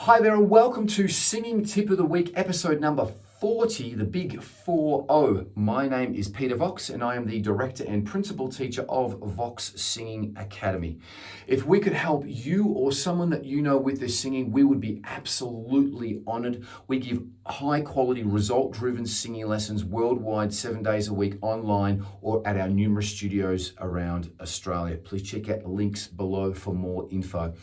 Hi there and welcome to Singing Tip of the Week, episode number 40, the big 4-0. My name is Peter Vox and I am the director and principal teacher of Vox Singing Academy. If we could help you or someone that you know with their singing, we would be absolutely honored. We give high quality, result-driven singing lessons worldwide, 7 days a week online or at our numerous studios around Australia. Please check out the links below for more info.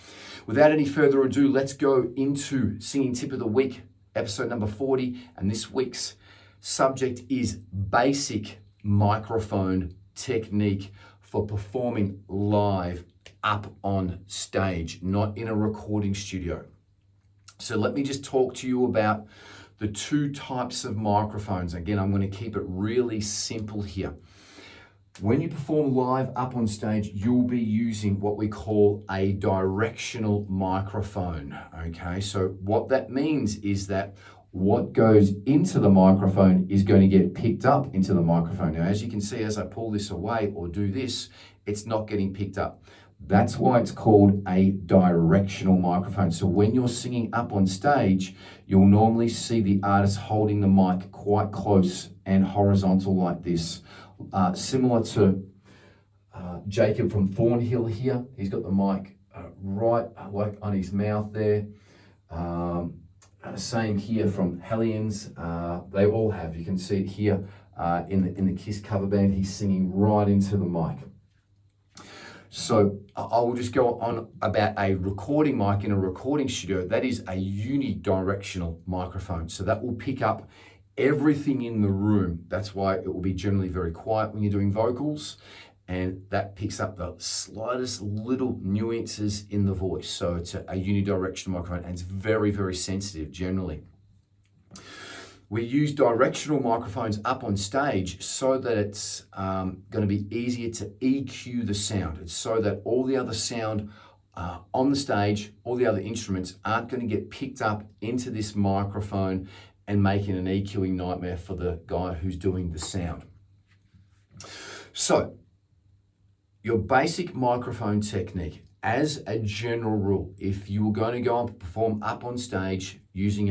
Without any further ado, let's go into Singing Tip of the Week, episode number 40, and this week's subject is basic microphone technique for performing live up on stage, not in a recording studio. So let me just talk to you about the two types of microphones. Again, I'm going to keep it really simple here. When you perform live up on stage, you'll be using what we call a directional microphone, okay? So what that means is that what goes into the microphone is going to get picked up into the microphone. Now, as you can see, as I pull this away or do this, it's not getting picked up. That's why it's called a directional microphone. So when you're singing up on stage, you'll normally see the artist holding the mic quite close and horizontal like this. Similar to Jacob from Thornhill here. He's got the mic right like on his mouth there. Same here from Hellions. They all have. You can see it here in the Kiss cover band. He's singing right into the mic. So I will just go on about a recording mic in a recording studio. That is a unidirectional microphone. So that will pick up everything in the room. That's why it will be generally very quiet when you're doing vocals, and that picks up the slightest little nuances in the voice. So it's a unidirectional microphone, and it's very, very sensitive generally. We use directional microphones up on stage so that it's going to be easier to EQ the sound. It's so that all the other sound on the stage, all the other instruments aren't going to get picked up into this microphone and making an EQing nightmare for the guy who's doing the sound. So, your basic microphone technique, as a general rule, if you were going to go and perform up on stage using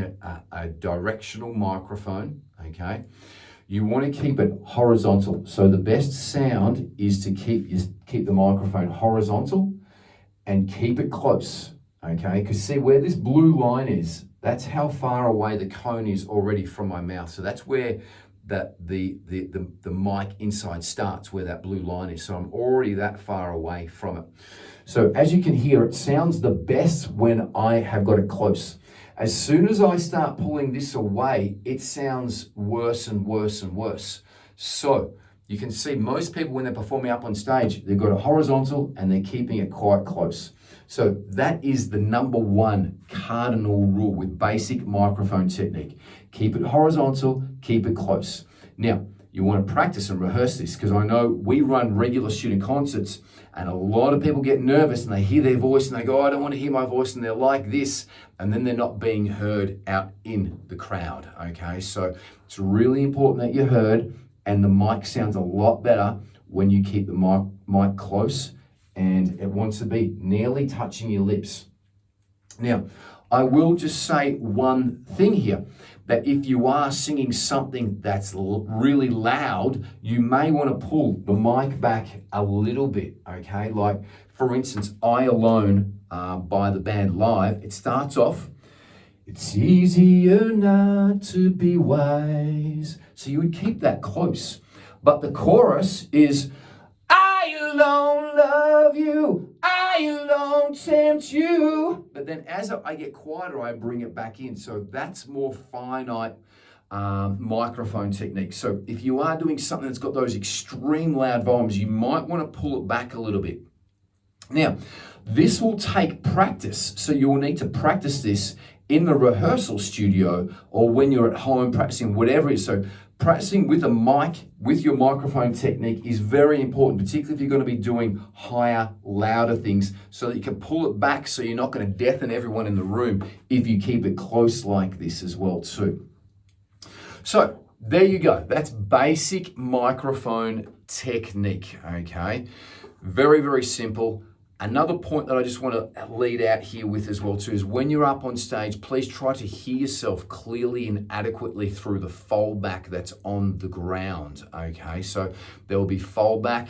a directional microphone, okay, you want to keep it horizontal. So the best sound is to keep the microphone horizontal and keep it close, okay? Because see where this blue line is, that's how far away the cone is already from my mouth. So that's where the mic inside starts, where that blue line is. So I'm already that far away from it. So as you can hear, it sounds the best when I have got it close. As soon as I start pulling this away, it sounds worse and worse and worse. So you can see most people when they're performing up on stage, they've got it horizontal and they're keeping it quite close. So that is the number one cardinal rule with basic microphone technique. Keep it horizontal, keep it close. Now, you want to practice and rehearse this, because I know we run regular student concerts and a lot of people get nervous and they hear their voice and they go, I don't want to hear my voice, and they're like this, and then they're not being heard out in the crowd, okay? So it's really important that you're heard, and the mic sounds a lot better when you keep the mic close and it wants to be nearly touching your lips. Now, I will just say one thing here, that if you are singing something that's really loud, you may want to pull the mic back a little bit, okay? Like, for instance, I Alone by the band Live, it starts off, it's easier not to be wise. So you would keep that close. But the chorus is, I alone love you, I alone tempt you. But then as I get quieter, I bring it back in. So that's more finite microphone technique. So if you are doing something that's got those extreme loud volumes, you might want to pull it back a little bit. Now, this will take practice. So you will need to practice this in the rehearsal studio or when you're at home practicing, whatever it is. So practicing with a mic, with your microphone technique is very important, particularly if you're going to be doing higher, louder things, so that you can pull it back so you're not going to deafen everyone in the room if you keep it close like this as well too. So there you go. That's basic microphone technique, okay? Very, very simple. Another point that I just want to lead out here with as well too is when you're up on stage, please try to hear yourself clearly and adequately through the foldback that's on the ground, okay? So there will be foldback.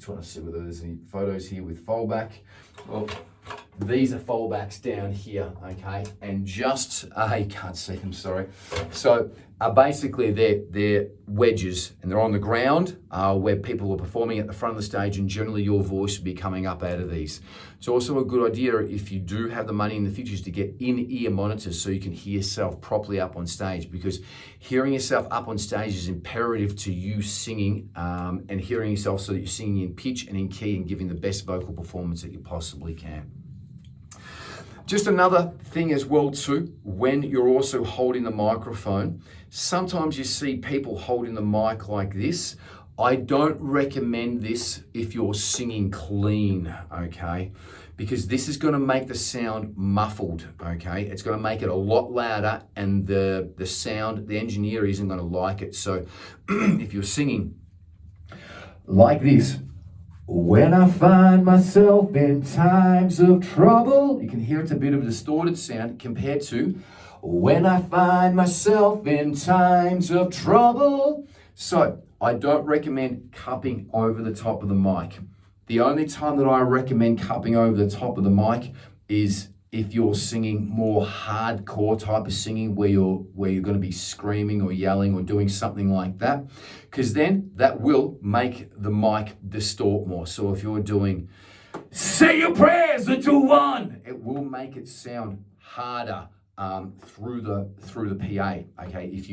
Trying to see whether there's any photos here with foldback. Well, these are foldbacks down here, okay? And just, you can't see them, sorry. So basically they're wedges and they're on the ground where people are performing at the front of the stage, and generally your voice will be coming up out of these. It's also a good idea if you do have the money in the future is to get in-ear monitors so you can hear yourself properly up on stage, because hearing yourself up on stage is imperative to you singing and hearing yourself so that you're singing in pitch and in key and giving the best vocal performance that you possibly can. Just another thing as well too, when you're also holding the microphone, sometimes you see people holding the mic like this. I don't recommend this if you're singing clean, okay? Because this is going to make the sound muffled, okay? It's going to make it a lot louder, and the sound, the engineer isn't going to like it. So if you're singing like this, when I find myself in times of trouble, you can hear it's a bit of a distorted sound compared to when I find myself in times of trouble. So I don't recommend cupping over the top of the mic. The only time that I recommend cupping over the top of the mic is if you're singing more hardcore type of singing where you're going to be screaming or yelling or doing something like that, because then that will make the mic distort more. So if you're doing say your prayers until one, it will make it sound harder through the PA, okay, if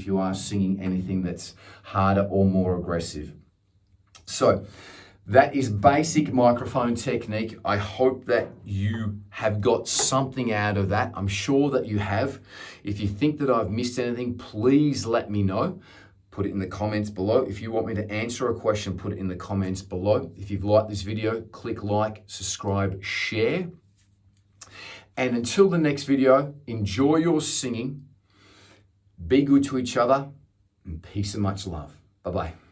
you are singing anything that's harder or more aggressive. So that is basic microphone technique. I hope that you have got something out of that. I'm sure that you have. If you think that I've missed anything, please let me know. Put it in the comments below. If you want me to answer a question, put it in the comments below. If you've liked this video, click like, subscribe, share. And until the next video, enjoy your singing, be good to each other, and peace and much love. Bye-bye.